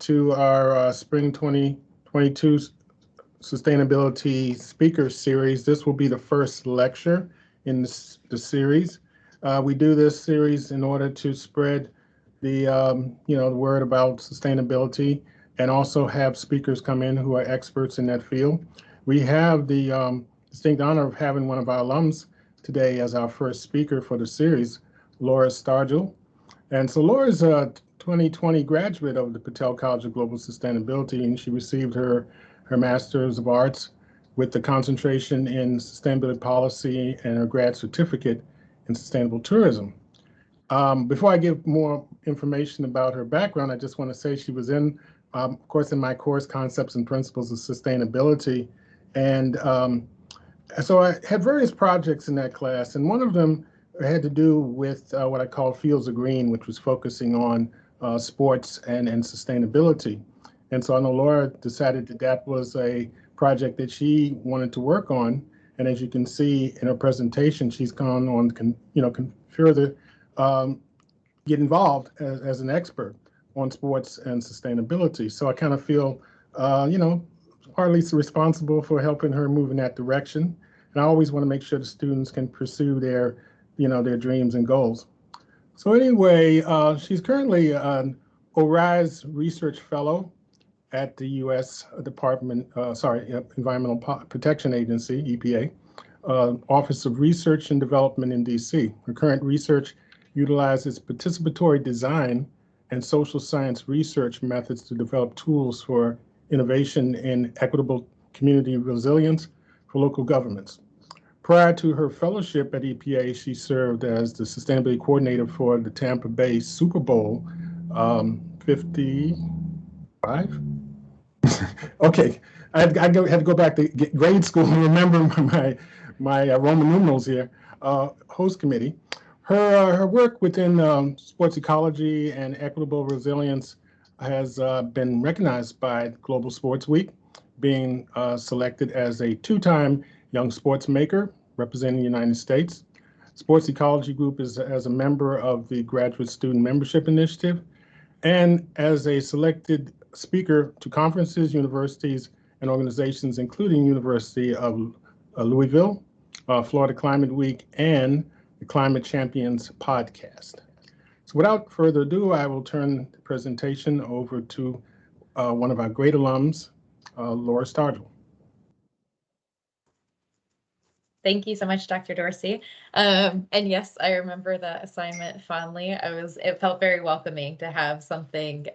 to our Spring 2022 Sustainability Speaker Series. This will be the first lecture in the series. We do this series in order to spread the word about sustainability and also have speakers come in who are experts in that field. We have the distinct honor of having one of our alums today as our first speaker for the series, Laura Stargel. And so Laura's a 2020 graduate of the Patel College of Global Sustainability, and she received her Master's of Arts with the concentration in sustainability policy and her grad certificate in sustainable tourism. Before I give more information about her background, I just want to say she was of course, in my course, Concepts and Principles of Sustainability. And so I had various projects in that class, and one of them had to do with what I call Fields of Green, which was focusing on sports and sustainability. And so I know Laura decided that that was a project that she wanted to work on. And as you can see in her presentation, she's gone on can further get involved as an expert on sports and sustainability. So I kind of feel, partly responsible for helping her move in that direction. And I always want to make sure the students can pursue their dreams and goals. So anyway, she's currently an ORISE Research Fellow at the U.S. Environmental Protection Agency, EPA, Office of Research and Development in D.C. Her current research utilizes participatory design and social science research methods to develop tools for innovation in equitable community resilience for local governments. Prior to her fellowship at EPA, she served as the sustainability coordinator for the Tampa Bay Super Bowl 55. Okay, I had to go back to grade school and remember my Roman numerals here. Host committee. Her work within sports ecology and equitable resilience has been recognized by Global Sports Week, being selected as a two-time Young Sports Maker representing the United States. Sports Ecology Group is as a member of the Graduate Student Membership Initiative and as a selected speaker to conferences, universities, and organizations, including University of Louisville, Florida Climate Week, and the Climate Champions podcast. So without further ado, I will turn the presentation over to one of our great alums, Laura Stargel. Thank you so much, Dr. Dorsey. And yes, I remember that assignment fondly. It felt very welcoming to have something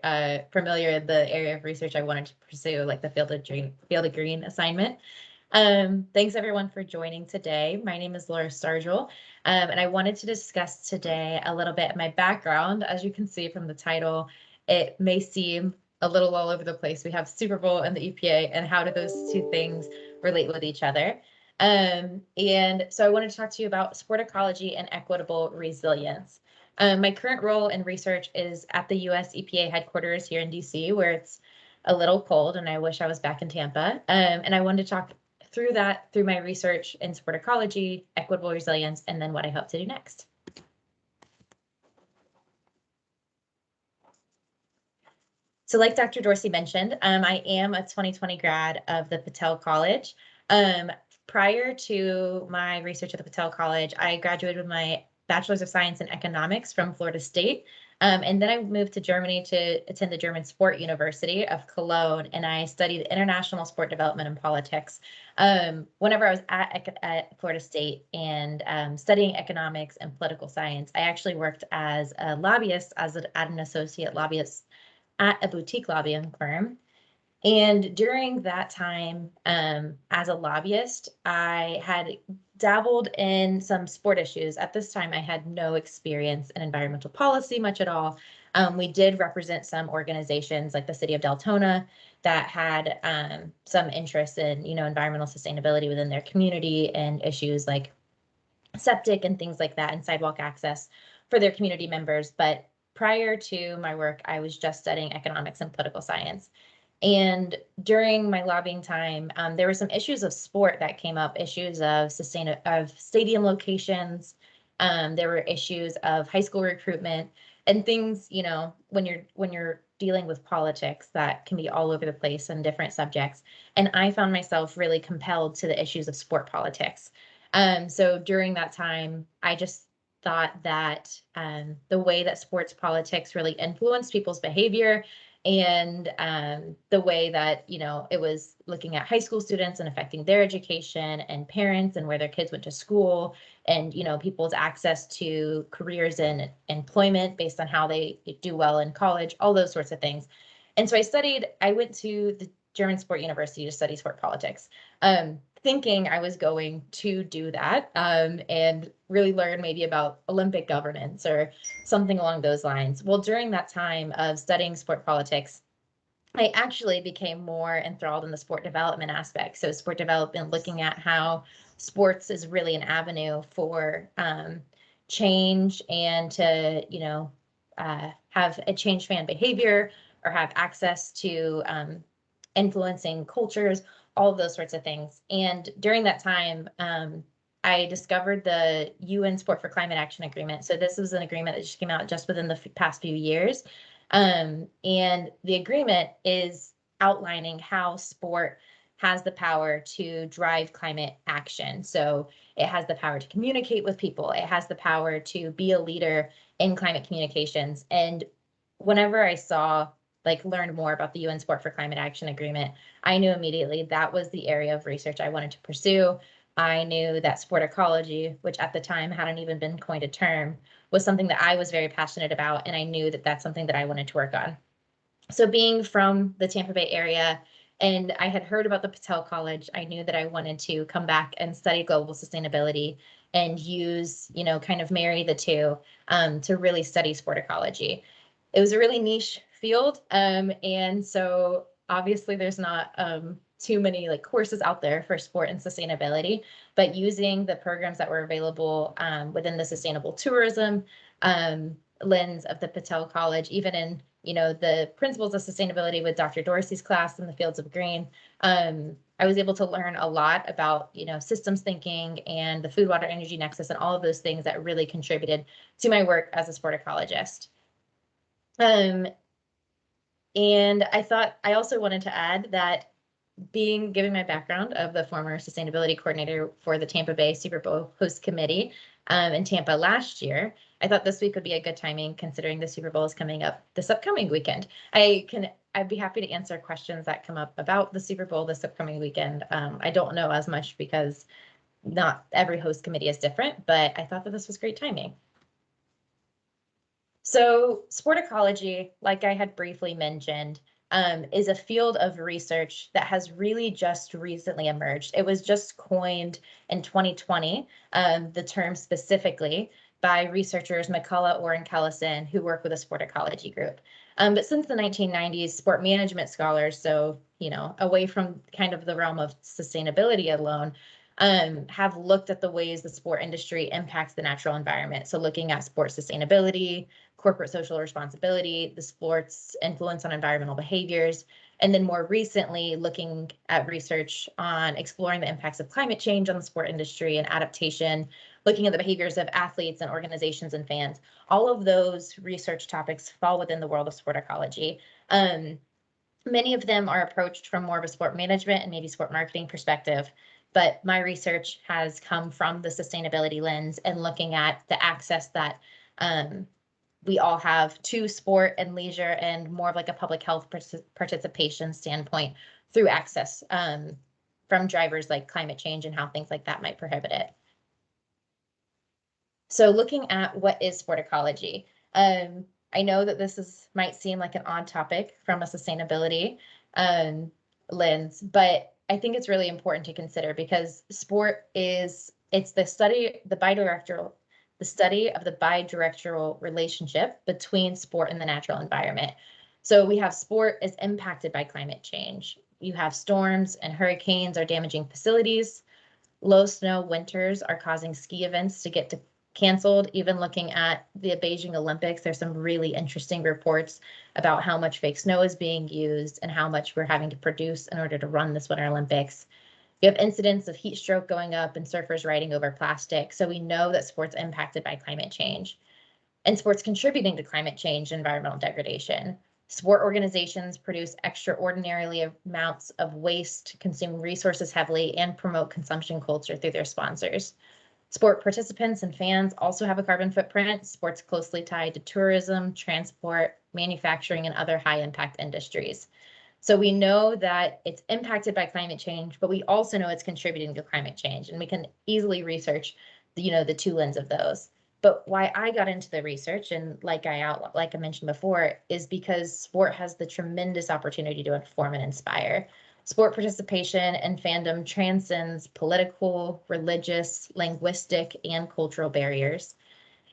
familiar in the area of research I wanted to pursue, like the Field of Green assignment. Thanks everyone for joining today. My name is Laura Stargel, and I wanted to discuss today a little bit of my background. As you can see from the title, it may seem a little all over the place. We have Super Bowl and the EPA, and how do those two things relate with each other? And so I wanted to talk to you about sporticology and equitable resilience. My current role in research is at the US EPA headquarters here in DC, where it's a little cold and I wish I was back in Tampa. And I wanted to talk through my research in sporticology, equitable resilience, and then what I hope to do next. So like Dr. Dorsey mentioned, I am a 2020 grad of the Patel College. Prior to my research at the Patel College, I graduated with my Bachelor's of Science in Economics from Florida State. And then I moved to Germany to attend the German Sport University of Cologne, and I studied international sport development and politics. Whenever I was at Florida State and studying economics and political science, I actually worked as a lobbyist, as an associate lobbyist at a boutique lobbying firm. And during that time, as a lobbyist, I had dabbled in some sport issues. At this time, I had no experience in environmental policy much at all. We did represent some organizations like the City of Deltona that had some interest in, environmental sustainability within their community and issues like septic and things like that and sidewalk access for their community members. But prior to my work, I was just studying economics and political science. And during my lobbying time, there were some issues of sport that came up, issues of stadium locations. There were issues of high school recruitment and things, when you're dealing with politics that can be all over the place and different subjects. And I found myself really compelled to the issues of sport politics. So during that time, I just thought that the way that sports politics really influenced people's behavior and the way that, it was looking at high school students and affecting their education and parents and where their kids went to school and, people's access to careers and employment based on how they do well in college, all those sorts of things. And so I went to the German Sport University to study sport politics, thinking I was going to do that and really learn maybe about Olympic governance or something along those lines. Well, during that time of studying sport politics, I actually became more enthralled in the sport development aspect. So sport development, looking at how sports is really an avenue for change and to, have a change fan behavior or have access to influencing cultures, all of those sorts of things. And during that time, I discovered the UN Sport for Climate Action Agreement. So this was an agreement that just came out just within the past few years. And the agreement is outlining how sport has the power to drive climate action. So it has the power to communicate with people. It has the power to be a leader in climate communications. And whenever I learned more about the UN Sport for Climate Action Agreement, I knew immediately that was the area of research I wanted to pursue. I knew that sporticology, which at the time hadn't even been coined a term, was something that I was very passionate about, and I knew that that's something that I wanted to work on. So being from the Tampa Bay area, and I had heard about the Patel College, I knew that I wanted to come back and study global sustainability and use, kind of marry the two to really study sporticology. It was a really niche field, and so obviously there's not too many courses out there for sport and sustainability, but using the programs that were available within the sustainable tourism lens of the Patel College, even in the principles of sustainability with Dr. Dorsey's class in the fields of green, I was able to learn a lot about systems thinking and the food, water, energy nexus and all of those things that really contributed to my work as a sporticologist. And I also wanted to add that given my background of the former sustainability coordinator for the Tampa Bay Super Bowl host committee in Tampa last year, I thought this week would be a good timing considering the Super Bowl is coming up this upcoming weekend. I'd be happy to answer questions that come up about the Super Bowl this upcoming weekend. I don't know as much because not every host committee is different, but I thought that this was great timing. So sporticology, like I had briefly mentioned, is a field of research that has really just recently emerged. It was just coined in 2020, the term specifically, by researchers McCullough, Orr, and Kellison, who work with a sporticology group. But since the 1990s, sport management scholars, so, away from kind of the realm of sustainability alone, have looked at the ways the sport industry impacts the natural environment. So looking at sport sustainability, corporate social responsibility, the sport's influence on environmental behaviors, and then more recently looking at research on exploring the impacts of climate change on the sport industry and adaptation, looking at the behaviors of athletes and organizations and fans. All of those research topics fall within the world of sporticology. Many of them are approached from more of a sport management and maybe sport marketing perspective, but my research has come from the sustainability lens and looking at the access that we all have to sport and leisure and more of like a public health participation standpoint through access from drivers like climate change and how things like that might prohibit it. So looking at what is sporticology, I know that this might seem like an odd topic from a sustainability lens, but I think it's really important to consider because it's the study of the bidirectional relationship between sport and the natural environment. So we have sport is impacted by climate change. You have storms and hurricanes are damaging facilities. Low snow winters are causing ski events to get canceled. Even looking at the Beijing Olympics, there's some really interesting reports about how much fake snow is being used and how much we're having to produce in order to run this Winter Olympics. You have incidents of heat stroke going up and surfers riding over plastic. So we know that sports impacted by climate change and sports contributing to climate change and environmental degradation. Sport organizations produce extraordinarily amounts of waste, consume resources heavily, and promote consumption culture through their sponsors. Sport participants and fans also have a carbon footprint. Sports closely tied to tourism, transport, manufacturing, and other high impact industries. So we know that it's impacted by climate change, but we also know it's contributing to climate change, and we can easily research the two lenses of those. But why I got into the research, and like I mentioned before, is because sport has the tremendous opportunity to inform and inspire. Sport participation and fandom transcends political, religious, linguistic, and cultural barriers.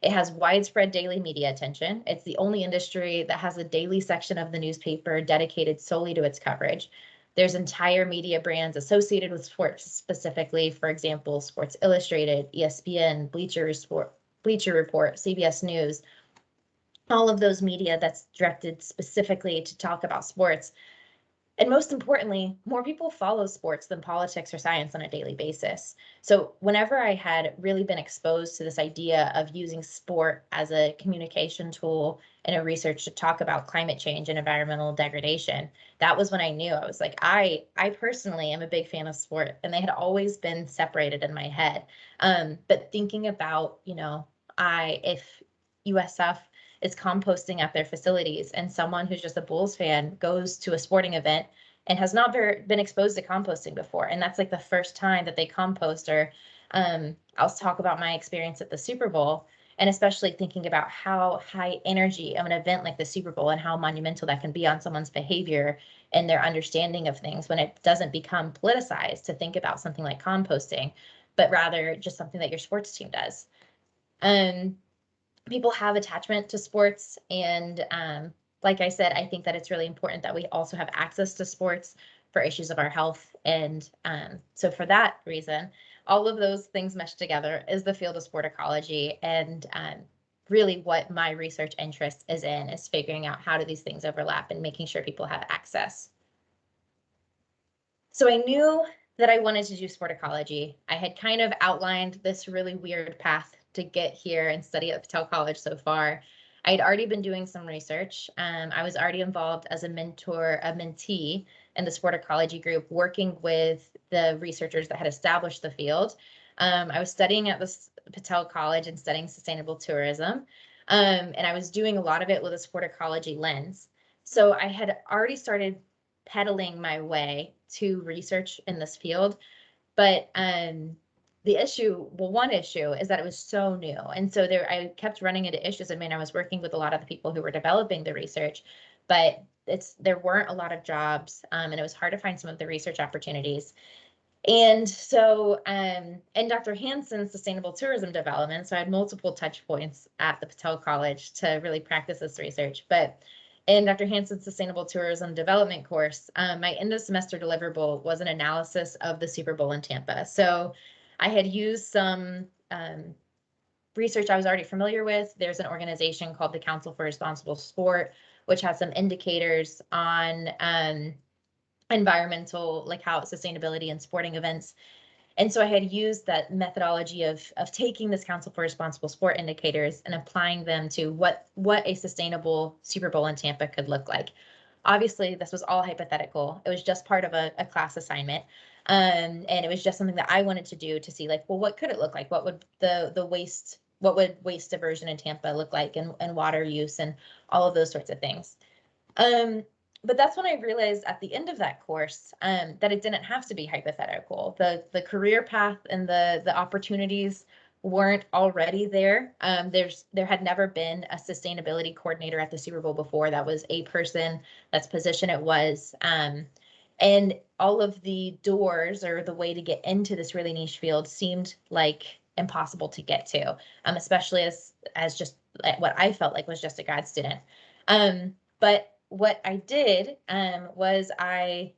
It has widespread daily media attention. It's the only industry that has a daily section of the newspaper dedicated solely to its coverage. There's entire media brands associated with sports specifically, for example, Sports Illustrated, ESPN, Bleacher Report, CBS News, all of those media that's directed specifically to talk about sports. And most importantly, more people follow sports than politics or science on a daily basis. So whenever I had really been exposed to this idea of using sport as a communication tool in a research to talk about climate change and environmental degradation, that was when I knew. I was like, I personally am a big fan of sport, and they had always been separated in my head. But thinking about, if USF is composting at their facilities, and someone who's just a Bulls fan goes to a sporting event and has not been exposed to composting before, and that's like the first time that they compost. Or I'll talk about my experience at the Super Bowl, and especially thinking about how high energy of an event like the Super Bowl and how monumental that can be on someone's behavior and their understanding of things when it doesn't become politicized to think about something like composting, but rather just something that your sports team does. People have attachment to sports, and like I said, I think that it's really important that we also have access to sports for issues of our health. And so for that reason, all of those things meshed together is the field of sporticology. And really what my research interest is in is figuring out how do these things overlap and making sure people have access. So I knew that I wanted to do sporticology. I had kind of outlined this really weird path to get here and study at Patel College so far. I had already been doing some research. I was already involved as a mentee in the sporticology group, working with the researchers that had established the field. I was studying at the Patel College and studying sustainable tourism. And I was doing a lot of it with a sporticology lens. So I had already started pedaling my way to research in this field. But one issue is that it was so new. And so I kept running into issues. I mean, I was working with a lot of the people who were developing the research, but there weren't a lot of jobs, and it was hard to find some of the research opportunities. And so, and Dr. Hansen's sustainable tourism development, so I had multiple touch points at the Patel College to really practice this research. But in Dr. Hansen's sustainable tourism development course, my end of semester deliverable was an analysis of the Super Bowl in Tampa. So I had used some research I was already familiar with. There's an organization called the Council for Responsible Sport, which has some indicators on environmental, like how sustainability in sporting events. And so I had used that methodology of taking this Council for Responsible Sport indicators and applying them to what a sustainable Super Bowl in Tampa could look like. Obviously, this was all hypothetical. It was just part of a class assignment. And it was just something that I wanted to do to see, like, well, what could it look like? What would what would waste diversion in Tampa look like, and water use and all of those sorts of things. But that's when I realized at the end of that course that it didn't have to be hypothetical. The career path and the opportunities weren't already there. There had never been a sustainability coordinator at the Super Bowl before. That was a person, that's position it was. And all of the doors, or the way to get into this really niche field, seemed like impossible to get to, especially as just what I felt like was just a grad student. But what I did was I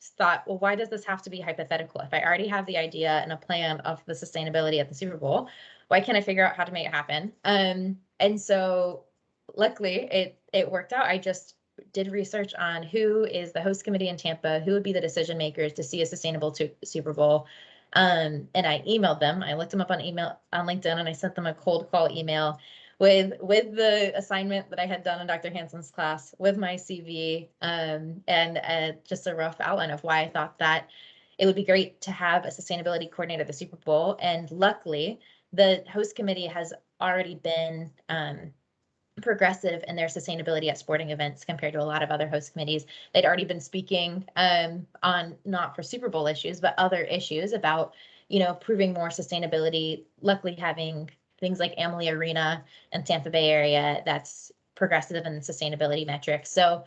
thought, well, why does this have to be hypothetical? If I already have the idea and a plan of the sustainability at the Super Bowl, why can't I figure out how to make it happen? And so luckily it worked out. I just did research on who is the host committee in Tampa, who would be the decision makers to see a sustainable Super Bowl. And I emailed them. I looked them up on LinkedIn, and I sent them a cold call email with the assignment that I had done in Dr. Hansen's class, with my CV, and just a rough outline of why I thought that it would be great to have a sustainability coordinator at the Super Bowl. And luckily, the host committee has already been progressive in their sustainability at sporting events compared to a lot of other host committees. They'd already been speaking on, not for Super Bowl issues, but other issues about, proving more sustainability. Luckily, having things like Amalie Arena and Tampa Bay area that's progressive in sustainability metrics. So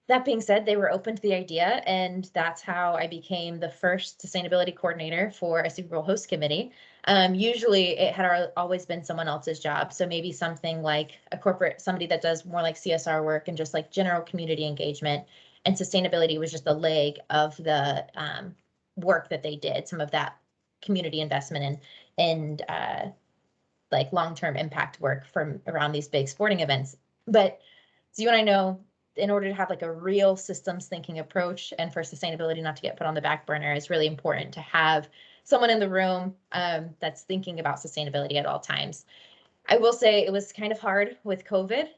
that being said, they were open to the idea, and that's how I became the first sustainability coordinator for a Super Bowl host committee. Usually it had always been someone else's job. So maybe something like somebody that does more like CSR work and just like general community engagement, and sustainability was just a leg of the work that they did, some of that community investment and like long-term impact work from around these big sporting events. But so you and I know, in order to have like a real systems thinking approach and for sustainability not to get put on the back burner, it's really important to have someone in the room that's thinking about sustainability at all times. I will say it was kind of hard with COVID.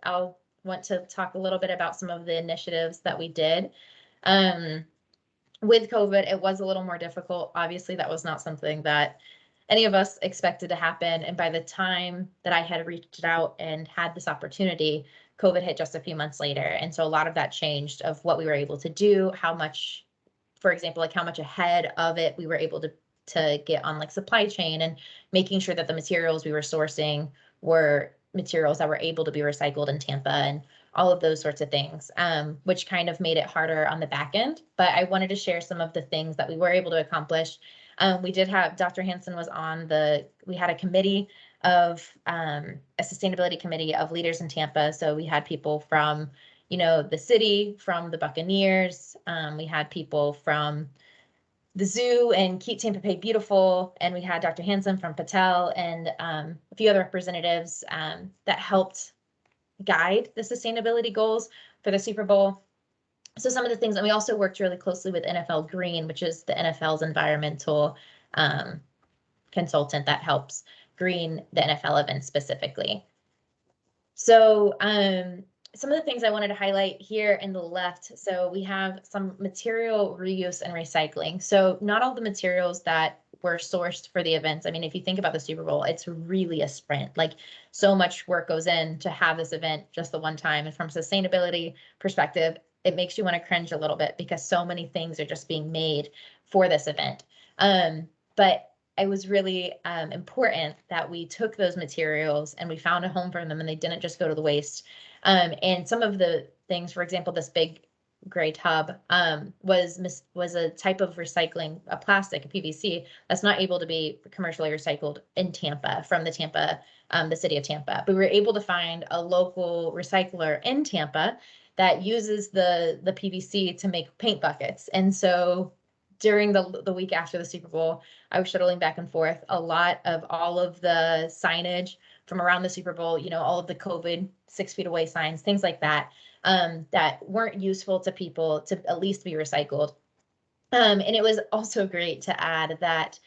I'll want to talk a little bit about some of the initiatives that we did. With COVID, it was a little more difficult. Obviously, that was not something that any of us expected to happen. And by the time that I had reached out and had this opportunity, COVID hit just a few months later. And so a lot of that changed of what we were able to do, how much, for example, like how much ahead of it we were able to get on like supply chain, and making sure that the materials we were sourcing were materials that were able to be recycled in Tampa, and all of those sorts of things, which kind of made it harder on the back end. But I wanted to share some of the things that we were able to accomplish. We did have, Dr. Hansen was on we had a committee of a sustainability committee of leaders in Tampa. So we had people from, the city, from the Buccaneers. We had people from the zoo and Keep Tampa Bay Beautiful. And we had Dr. Hansen from Patel, and a few other representatives that helped guide the sustainability goals for the Super Bowl. So some of the things, and we also worked really closely with NFL Green, which is the NFL's environmental consultant that helps green the NFL events specifically. So some of the things I wanted to highlight here in the left. So we have some material reuse and recycling. So not all the materials that were sourced for the events. I mean, if you think about the Super Bowl, it's really a sprint. Like, so much work goes in to have this event just the one time. And from a sustainability perspective, it makes you want to cringe a little bit because so many things are just being made for this event. But it was really important that we took those materials and we found a home for them, and they didn't just go to the waste. And some of the things, for example, this big gray tub was a type of recycling, a plastic, a PVC, that's not able to be commercially recycled in Tampa, from the city of Tampa. But we were able to find a local recycler in Tampa that uses the PVC to make paint buckets. And so during the week after the Super Bowl, I was shuttling back and forth a lot of all of the signage from around the Super Bowl, all of the COVID 6 feet away signs, things like that, that weren't useful to people to at least be recycled. And it was also great to add that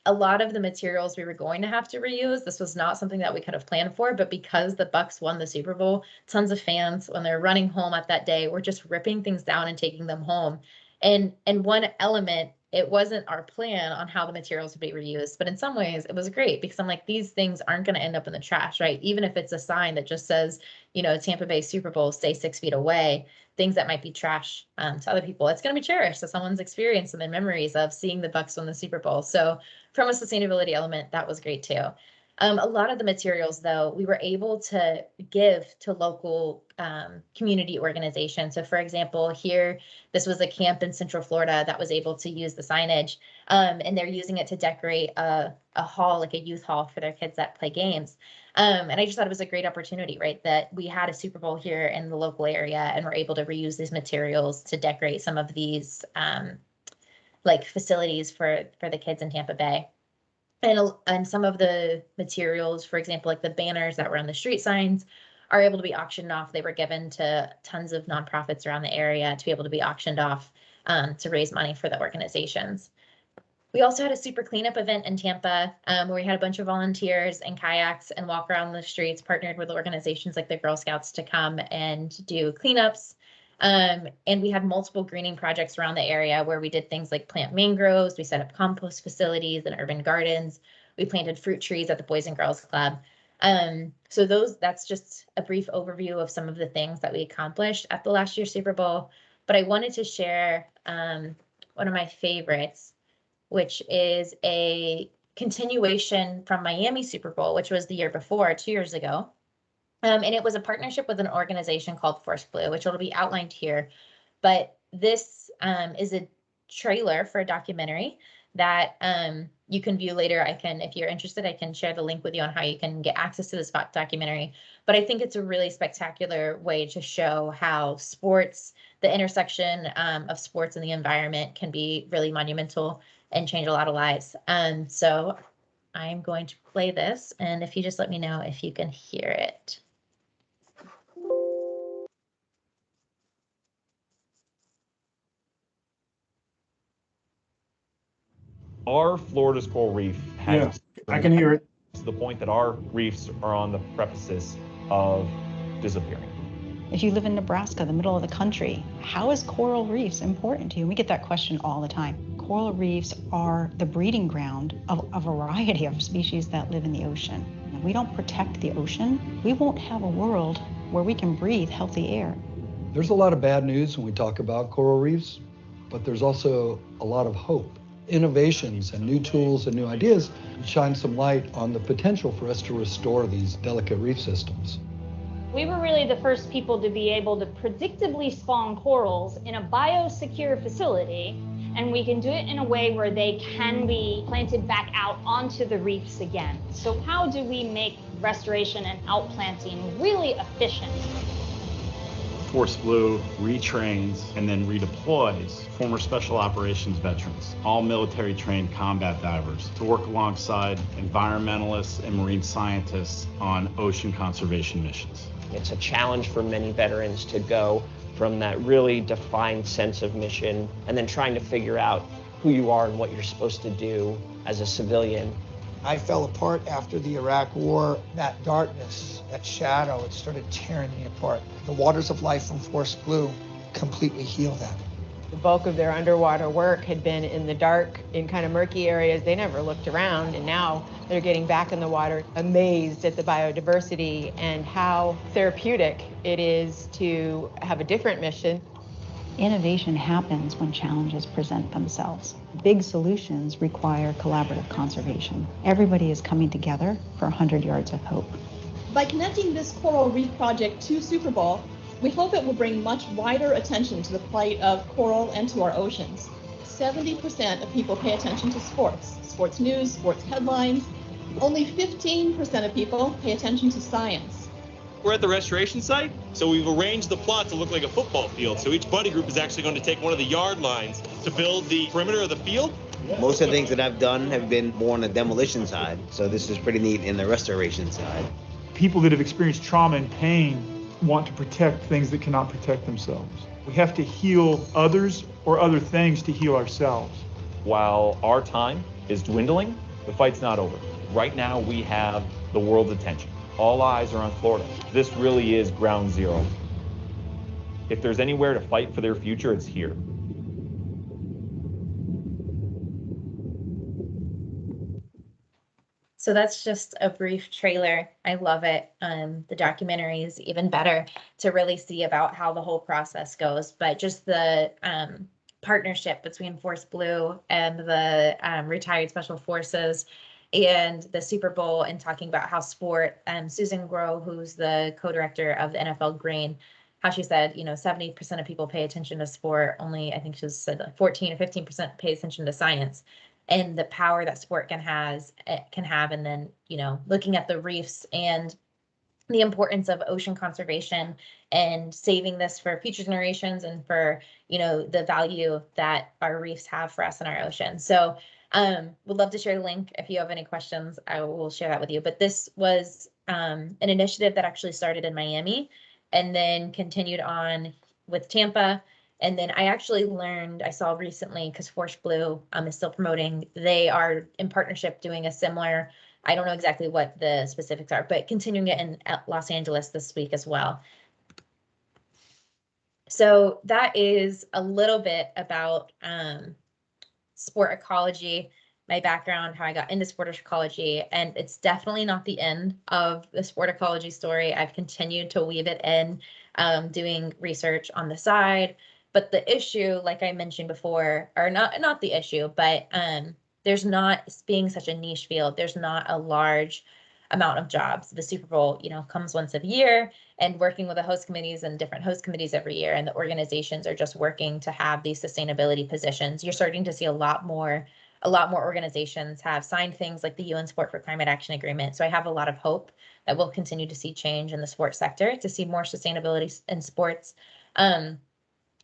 a lot of the materials we were going to have to reuse, this was not something that we could have planned for, but because the Bucs won the Super Bowl, tons of fans, when they're running home at that day, were just ripping things down and taking them home. And one element, it wasn't our plan on how the materials would be reused, but in some ways it was great, because I'm like, these things aren't going to end up in the trash, right? Even if it's a sign that just says, Tampa Bay Super Bowl, stay 6 feet away, things that might be trash to other people, it's going to be cherished. So someone's experience and the memories of seeing the Bucs win the Super Bowl. So from a sustainability element, that was great too. A lot of the materials, though, we were able to give to local community organizations. So for example, here, this was a camp in Central Florida that was able to use the signage, and they're using it to decorate a hall, like a youth hall for their kids that play games. And I just thought it was a great opportunity, right? That we had a Super Bowl here in the local area, and we're able to reuse these materials to decorate some of these like facilities for the kids in Tampa Bay. And some of the materials, for example, like the banners that were on the street signs, are able to be auctioned off. They were given to tons of nonprofits around the area to be able to be auctioned off to raise money for the organizations. We also had a super cleanup event in Tampa where we had a bunch of volunteers and kayaks and walk around the streets, partnered with organizations like the Girl Scouts to come and do cleanups. And we had multiple greening projects around the area where we did things like plant mangroves, we set up compost facilities and urban gardens, we planted fruit trees at the Boys and Girls Club. So that's just a brief overview of some of the things that we accomplished at the last year's Super Bowl. But I wanted to share one of my favorites, which is a continuation from Miami Super Bowl, which was the year before, 2 years ago. And it was a partnership with an organization called Force Blue, which will be outlined here. But this is a trailer for a documentary that you can view later. If you're interested, I can share the link with you on how you can get access to this documentary. But I think it's a really spectacular way to show how sports, the intersection of sports and the environment, can be really monumental and change a lot of lives. So I'm going to play this, and if you just let me know if you can hear it. Our Florida's coral reef has I can hear it. to the point that our reefs are on the precipice of disappearing. If you live in Nebraska, the middle of the country, how is coral reefs important to you? We get that question all the time. Coral reefs are the breeding ground of a variety of species that live in the ocean. If we don't protect the ocean, we won't have a world where we can breathe healthy air. There's a lot of bad news when we talk about coral reefs, but there's also a lot of hope. Innovations and new tools and new ideas shine some light on the potential for us to restore these delicate reef systems. We were really the first people to be able to predictably spawn corals in a biosecure facility, and we can do it in a way where they can be planted back out onto the reefs again. So how do we make restoration and outplanting really efficient? Force Blue retrains and then redeploys former special operations veterans, all military trained combat divers, to work alongside environmentalists and marine scientists on ocean conservation missions. It's a challenge for many veterans to go from that really defined sense of mission and then trying to figure out who you are and what you're supposed to do as a civilian. I fell apart after the Iraq War. That darkness, that shadow, it started tearing me apart. The Waters of Life from Force Blue completely healed that. The bulk of their underwater work had been in the dark, in kind of murky areas. They never looked around, and now they're getting back in the water, amazed at the biodiversity and how therapeutic it is to have a different mission. Innovation happens when challenges present themselves. Big solutions require collaborative conservation. Everybody is coming together for 100 yards of hope. By connecting this coral reef project to Super Bowl, we hope it will bring much wider attention to the plight of coral and to our oceans. 70% of people pay attention to sports news, sports headlines. Only 15% of people pay attention to science. We're at the restoration site, so we've arranged the plot to look like a football field. So each buddy group is actually going to take one of the yard lines to build the perimeter of the field. Most of the things that I've done have been more on the demolition side, so this is pretty neat in the restoration side. People that have experienced trauma and pain want to protect things that cannot protect themselves. We have to heal others or other things to heal ourselves. While our time is dwindling, the fight's not over. Right now, we have the world's attention. All eyes are on Florida. This really is ground zero. If there's anywhere to fight for their future, it's here. So that's just a brief trailer. I love it. The documentary is even better to really see about how the whole process goes, but just the partnership between Force Blue and the retired Special Forces and the Super Bowl, and talking about how sport, Susan Groh, who's the co-director of the NFL Green, how she said, 70% of people pay attention to sport, only I think she said 14 or 15% pay attention to science, and the power that sport can have. And then, looking at the reefs and the importance of ocean conservation and saving this for future generations and for, the value that our reefs have for us in our ocean. So would love to share the link. If you have any questions, I will share that with you. But this was an initiative that actually started in Miami and then continued on with Tampa And then I actually learned, I saw recently, because Force Blue is still promoting, they are in partnership doing a similar, I don't know exactly what the specifics are, but continuing it in Los Angeles this week as well. So that is a little bit about sport ecology, my background, how I got into sport ecology, and it's definitely not the end of the sport ecology story. I've continued to weave it in, doing research on the side. But the issue, like I mentioned before, or not the issue, but there's not, being such a niche field, there's not a large amount of jobs. The Super Bowl, comes once a year, and working with the host committees and different host committees every year, and the organizations are just working to have these sustainability positions. You're starting to see a lot more organizations have signed things like the UN Sport for Climate Action Agreement. So I have a lot of hope that we'll continue to see change in the sports sector, to see more sustainability in sports.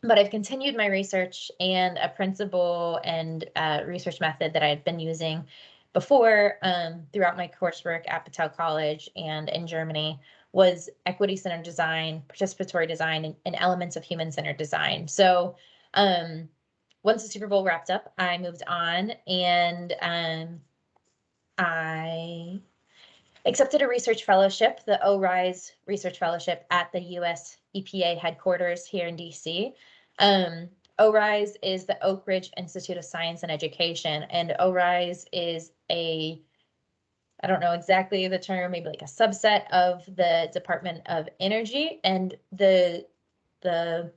But I've continued my research, and a principle and research method that I had been using before throughout my coursework at Patel College and in Germany was equity-centered design, participatory design, and elements of human-centered design. So once the Super Bowl wrapped up, I moved on, and I accepted a research fellowship, the ORISE Research Fellowship at the US EPA headquarters here in DC. ORISE is the Oak Ridge Institute of Science and Education, and ORISE is I don't know exactly the term, maybe like a subset of the Department of Energy, and the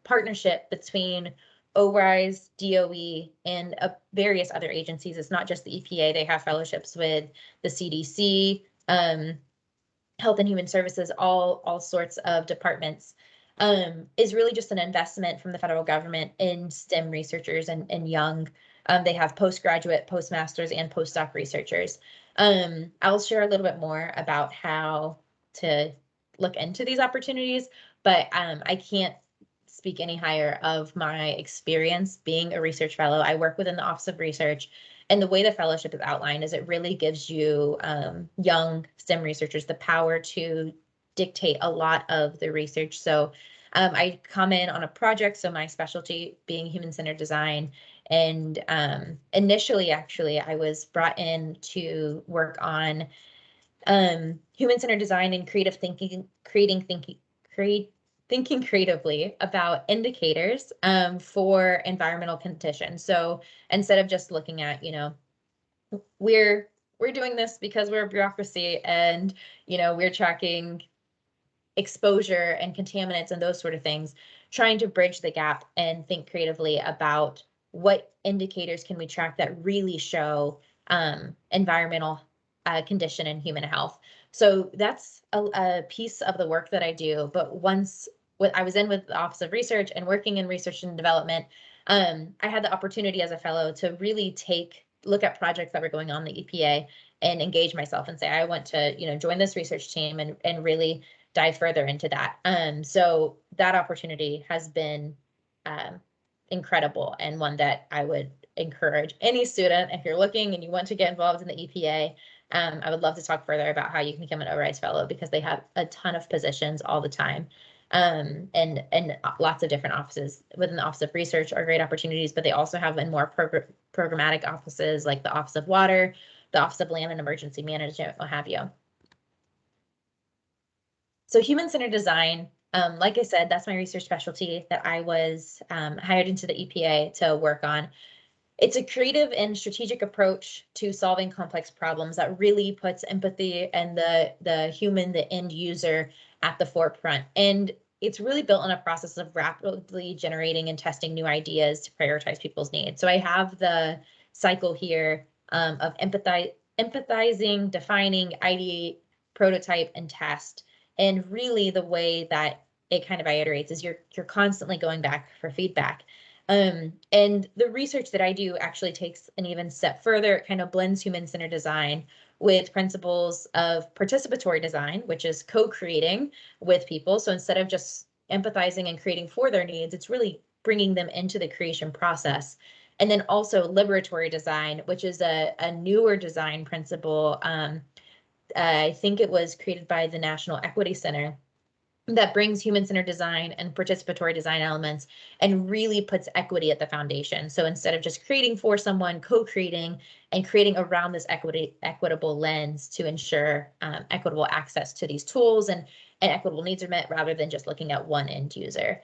partnership between ORISE, DOE, and various other agencies. It's not just the EPA. They have fellowships with the CDC, Health and Human Services, all sorts of departments, is really just an investment from the federal government in STEM researchers and young. They have postgraduate, postmasters, and postdoc researchers. I'll share a little bit more about how to look into these opportunities, but I can't speak any higher of my experience being a research fellow. I work within the Office of Research, and the way the fellowship is outlined is it really gives you young STEM researchers the power to dictate a lot of the research. So I come in on a project, so my specialty being human-centered design, and initially, actually, I was brought in to work on human-centered design and creative thinking, thinking creatively about indicators for environmental conditions. So instead of just looking at, we're doing this because we're a bureaucracy, and we're tracking exposure and contaminants and those sort of things, trying to bridge the gap and think creatively about what indicators can we track that really show environmental condition and human health. So that's a piece of the work that I do. But once I was in with the Office of Research and working in research and development, I had the opportunity as a fellow to really look at projects that were going on in the EPA and engage myself and say, I want to, join this research team and really dive further into that. So that opportunity has been incredible, and one that I would encourage any student, if you're looking and you want to get involved in the EPA, I would love to talk further about how you can become an ORISE fellow, because they have a ton of positions all the time. And lots of different offices within the Office of Research are great opportunities, but they also have in more programmatic offices like the Office of Water, the Office of Land and Emergency Management, what have you. So human-centered design, like I said, that's my research specialty that I was hired into the EPA to work on. It's a creative and strategic approach to solving complex problems that really puts empathy and the human, the end user, at the forefront. And it's really built on a process of rapidly generating and testing new ideas to prioritize people's needs. So I have the cycle here of empathizing, defining, ideate, prototype, and test. And really the way that it kind of iterates is you're constantly going back for feedback. And the research that I do actually takes an even step further. It kind of blends human-centered design with principles of participatory design, which is co-creating with people. So instead of just empathizing and creating for their needs, it's really bringing them into the creation process. And then also liberatory design, which is a newer design principle. I think it was created by the National Equity Center. that brings human-centered design and participatory design elements and really puts equity at the foundation. So instead of just creating for someone, co-creating and creating around this equitable lens to ensure equitable access to these tools and equitable needs are met rather than just looking at one end user.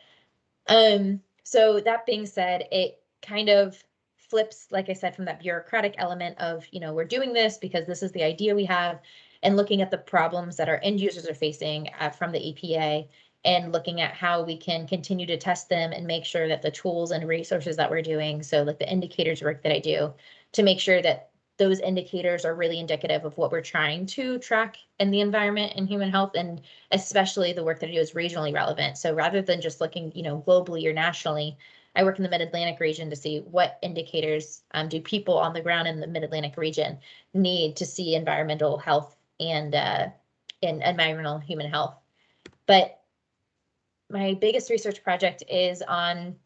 So that being said, it kind of flips, like I said, from that bureaucratic element of, we're doing this because this is the idea we have, and looking at the problems that our end users are facing from the EPA, and looking at how we can continue to test them and make sure that the tools and resources that we're doing, so like the indicators work that I do, to make sure that those indicators are really indicative of what we're trying to track in the environment and human health, and especially the work that I do is regionally relevant. So rather than just looking, globally or nationally, I work in the Mid-Atlantic region to see what indicators do people on the ground in the Mid-Atlantic region need to see environmental health and environmental human health. But my biggest research project is on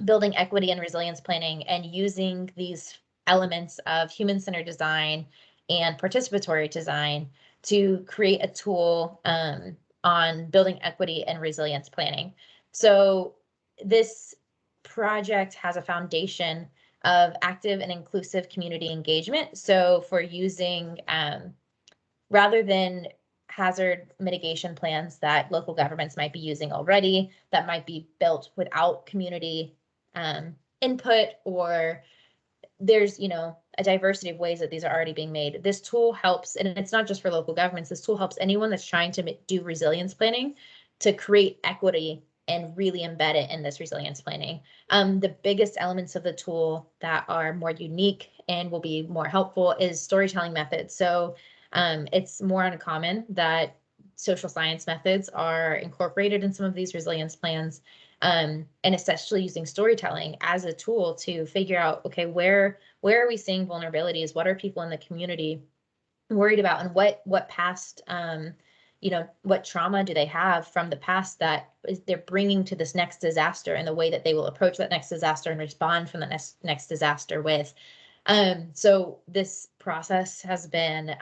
building equity and resilience planning and using these elements of human-centered design and participatory design to create a tool on building equity and resilience planning. So this project has a foundation of active and inclusive community engagement. So for using, rather than hazard mitigation plans that local governments might be using already, that might be built without community input, or there's, a diversity of ways that these are already being made. This tool helps, and it's not just for local governments, this tool helps anyone that's trying to do resilience planning to create equity and really embed it in this resilience planning. The biggest elements of the tool that are more unique and will be more helpful is storytelling methods. So it's more uncommon that social science methods are incorporated in some of these resilience plans, and especially using storytelling as a tool to figure out, okay, where are we seeing vulnerabilities? What are people in the community worried about, and what past, what trauma do they have from the past that they're bringing to this next disaster, and the way that they will approach that next disaster and respond from the next disaster with. So this process has been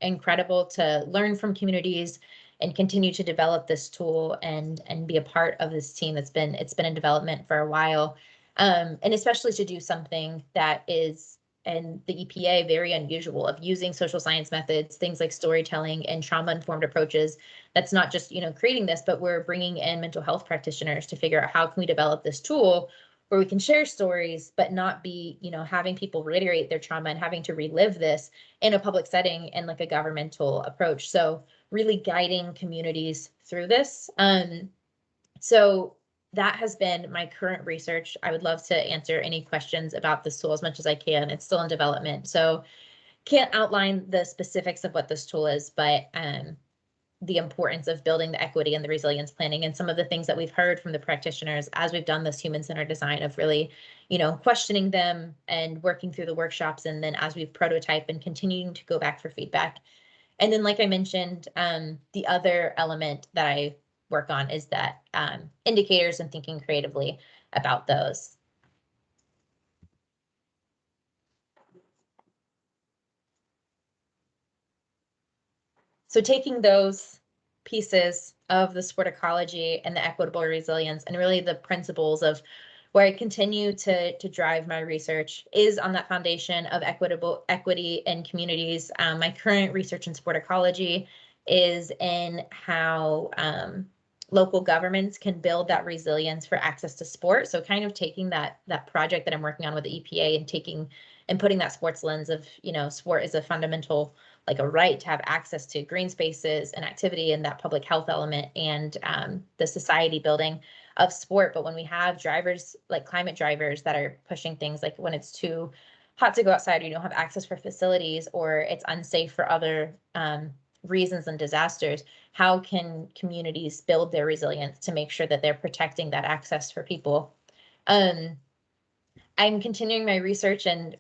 incredible to learn from communities and continue to develop this tool and be a part of this team it's been in development for a while, and especially to do something that is, and the EPA, very unusual, of using social science methods, things like storytelling and trauma-informed approaches. That's not just, creating this, but we're bringing in mental health practitioners to figure out how can we develop this tool where we can share stories, but not be, having people reiterate their trauma and having to relive this in a public setting and like a governmental approach. So really guiding communities through this. So that has been my current research. I would love to answer any questions about this tool as much as I can. It's still in development, so can't outline the specifics of what this tool is, but the importance of building the equity and the resilience planning, and some of the things that we've heard from the practitioners as we've done this human-centered design of really, questioning them and working through the workshops, and then as we've prototype and continuing to go back for feedback. And then, like I mentioned, the other element that I work on is that indicators and thinking creatively about those. So taking those pieces of the sporticology and the equitable resilience, and really the principles of where I continue to drive my research is on that foundation of equity in communities. My current research in sporticology is in how local governments can build that resilience for access to sport. So kind of taking that project that I'm working on with the EPA and putting that sports lens of, sport is a fundamental, like a right to have access to green spaces and activity, and that public health element, and the society building of sport. But when we have drivers, like climate drivers, that are pushing things like when it's too hot to go outside, or you don't have access for facilities, or it's unsafe for other reasons and disasters, how can communities build their resilience to make sure that they're protecting that access for people? I'm continuing my research, and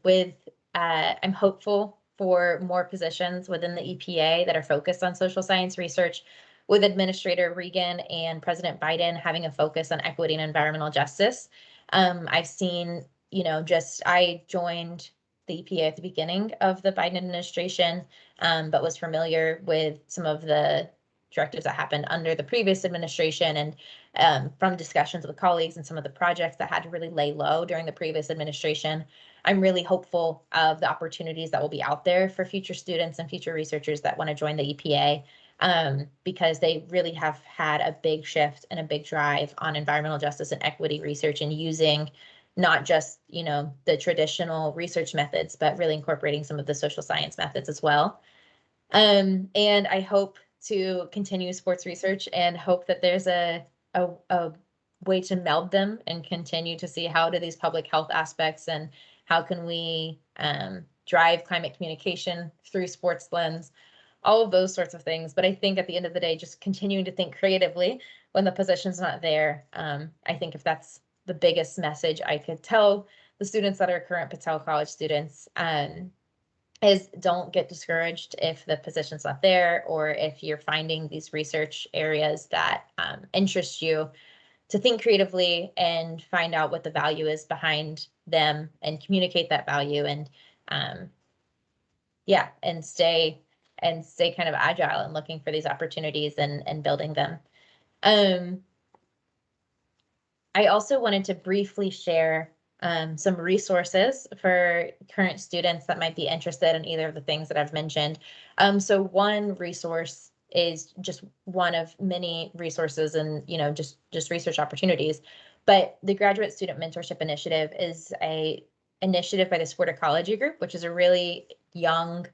I'm hopeful for more positions within the EPA that are focused on social science research, with Administrator Regan and President Biden having a focus on equity and environmental justice. I've seen, I joined the EPA at the beginning of the Biden administration, but was familiar with some of the directives that happened under the previous administration, and from discussions with colleagues and some of the projects that had to really lay low during the previous administration, I'm really hopeful of the opportunities that will be out there for future students and future researchers that want to join the EPA, because they really have had a big shift and a big drive on environmental justice and equity research, and using not just, the traditional research methods, but really incorporating some of the social science methods as well. And I hope to continue sports research and hope that there's a way to meld them and continue to see how do these public health aspects and how can we drive climate communication through sports lens, all of those sorts of things. But I think at the end of the day, just continuing to think creatively when the position's not there. I think if that's the biggest message I could tell the students that are current Patel College students, is don't get discouraged if the position's not there, or if you're finding these research areas that interest you, to think creatively and find out what the value is behind them and communicate that value, and and stay kind of agile and looking for these opportunities and building them. I also wanted to briefly share some resources for current students that might be interested in either of the things that I've mentioned. So one resource is just one of many resources and, just research opportunities. But the Graduate Student Mentorship Initiative is a initiative by the Sporticology group, which is a really young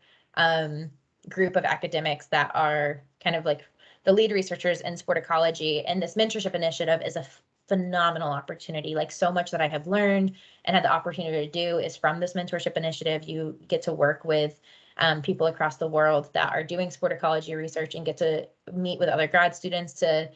group of academics that are kind of like the lead researchers in sporticology. And this mentorship initiative is a phenomenal opportunity. Like, so much that I have learned and had the opportunity to do is from this mentorship initiative. You get to work with people across the world that are doing sporticology research and get to meet with other grad students to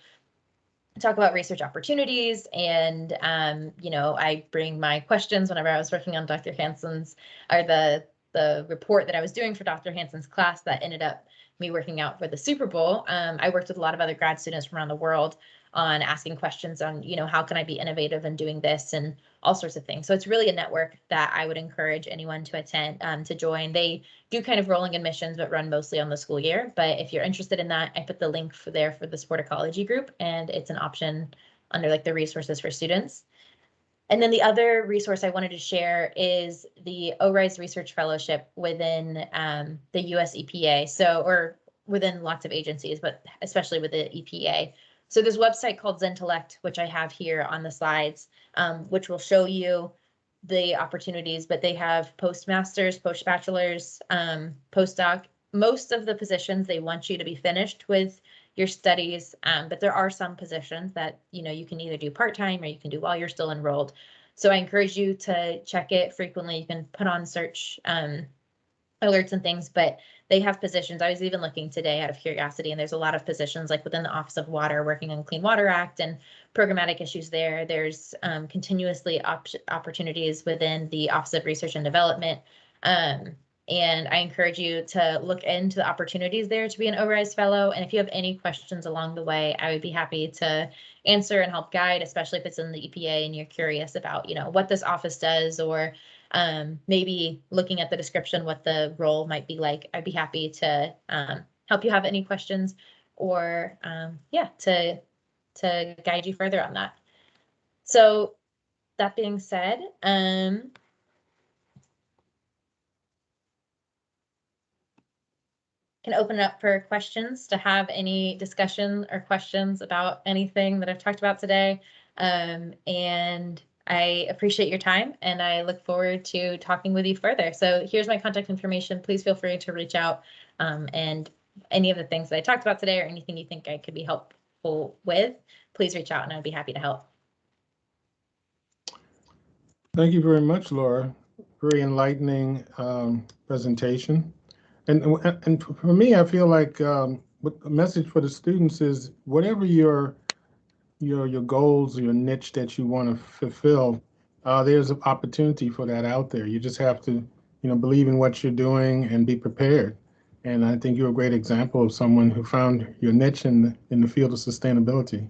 talk about research opportunities. And, I bring my questions whenever I was working on Dr. Hansen's, or the report that I was doing for Dr. Hansen's class that ended up me working out for the Super Bowl. I worked with a lot of other grad students from around the world on asking questions on, how can I be innovative in doing this and all sorts of things. So it's really a network that I would encourage anyone to attend, to join. They do kind of rolling admissions, but run mostly on the school year. But if you're interested in that, I put the link for there for the Sporticology group, and it's an option under like the resources for students. And then the other resource I wanted to share is the ORISE Research Fellowship within the US EPA. So, or within lots of agencies, but especially with the EPA. So there's a website called Zentellect, which I have here on the slides, which will show you the opportunities, but they have postmasters, postbachelors, postdoc. Most of the positions, they want you to be finished with your studies, but there are some positions that, you can either do part-time or you can do while you're still enrolled. So I encourage you to check it frequently. You can put on search alerts and things, but they have positions. I was even looking today out of curiosity, and there's a lot of positions like within the Office of Water, working on Clean Water Act and programmatic issues there. There's continuously opportunities within the Office of Research and Development. And I encourage you to look into the opportunities there to be an ORISE fellow. And if you have any questions along the way, I would be happy to answer and help guide, especially if it's in the EPA and you're curious about, what this office does, or maybe looking at the description, what the role might be like. I'd be happy to help you have any questions, or to guide you further on that. So that being said, can open it up for questions, to have any discussion or questions about anything that I've talked about today. And I appreciate your time, and I look forward to talking with you further. So here's my contact information. Please feel free to reach out, and any of the things that I talked about today, or anything you think I could be helpful with, please reach out and I'd be happy to help. Thank you very much, Laura. Very enlightening presentation. And for me, I feel like what the message for the students is, whatever your goals or your niche that you want to fulfill, there's an opportunity for that out there. You just have to, believe in what you're doing and be prepared. And I think you're a great example of someone who found your niche in the field of sustainability.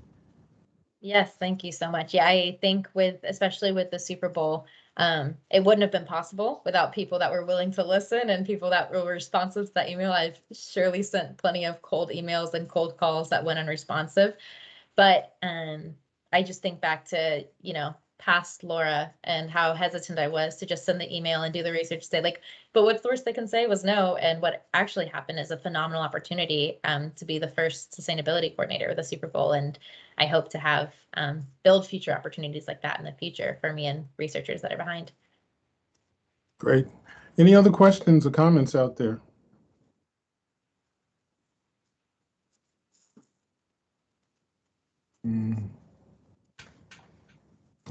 Yes, thank you so much. Yeah, I think especially with the Super Bowl, It wouldn't have been possible without people that were willing to listen and people that were responsive to that email. I've surely sent plenty of cold emails and cold calls that went unresponsive. But I just think back to, past Laura and how hesitant I was to just send the email and do the research, say like, but what's the worst they can say was no. And what actually happened is a phenomenal opportunity to be the first sustainability coordinator with the Super Bowl. And I hope to have build future opportunities like that in the future for me and researchers that are behind. Great. Any other questions or comments out there?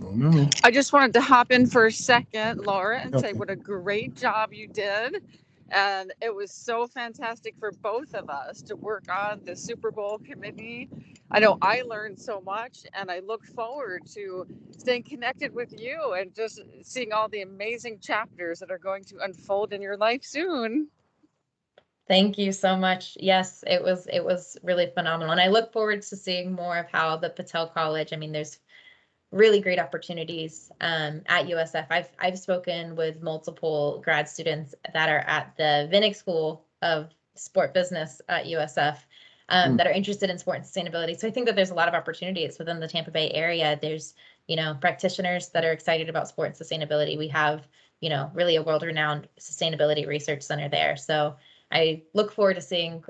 Oh, no. I just wanted to hop in for a second, Laura, and say what a great job you did. And it was so fantastic for both of us to work on the Super Bowl committee. I know I learned so much, and I look forward to staying connected with you and just seeing all the amazing chapters that are going to unfold in your life soon. Thank you so much. Yes, it was really phenomenal. And I look forward to seeing more of how the Patel College, I mean, there's really great opportunities at USF. I've spoken with multiple grad students that are at the Vinnick School of Sport Business at USF that are interested in sport and sustainability. So I think that there's a lot of opportunities within the Tampa Bay area. There's, practitioners that are excited about sport and sustainability. We have, really a world-renowned sustainability research center there. So I look forward to seeing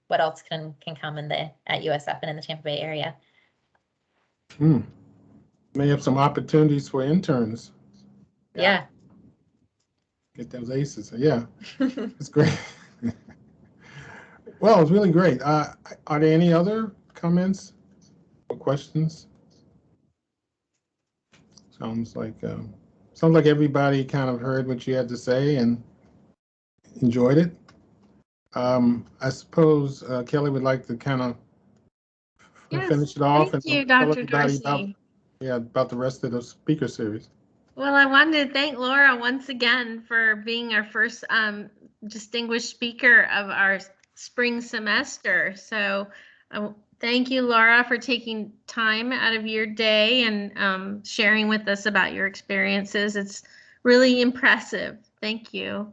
what else can come at USF and in the Tampa Bay area. May have some opportunities for interns. Yeah. Get those aces. Yeah, it's great. Well, it's really great. Are there any other comments or questions? Sounds like everybody kind of heard what you had to say and enjoyed it. I suppose Kelly would like to kind of finish it off. Thank you, tell Dr. everybody Dorsey. about the rest of the speaker series. Well, I wanted to thank Laura once again for being our first distinguished speaker of our spring semester. So thank you, Laura, for taking time out of your day and sharing with us about your experiences. It's really impressive. Thank you.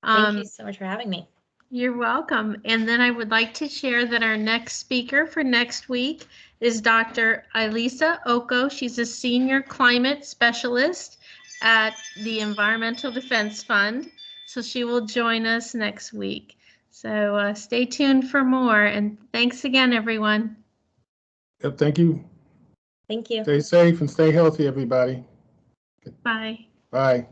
Thank you so much for having me. You're welcome. And then I would like to share that our next speaker for next week is Dr. Elisa Oko. She's a senior climate specialist at the Environmental Defense Fund. So she will join us next week. So stay tuned for more. And thanks again, everyone. Yep, thank you. Thank you. Stay safe and stay healthy, everybody. Bye. Bye.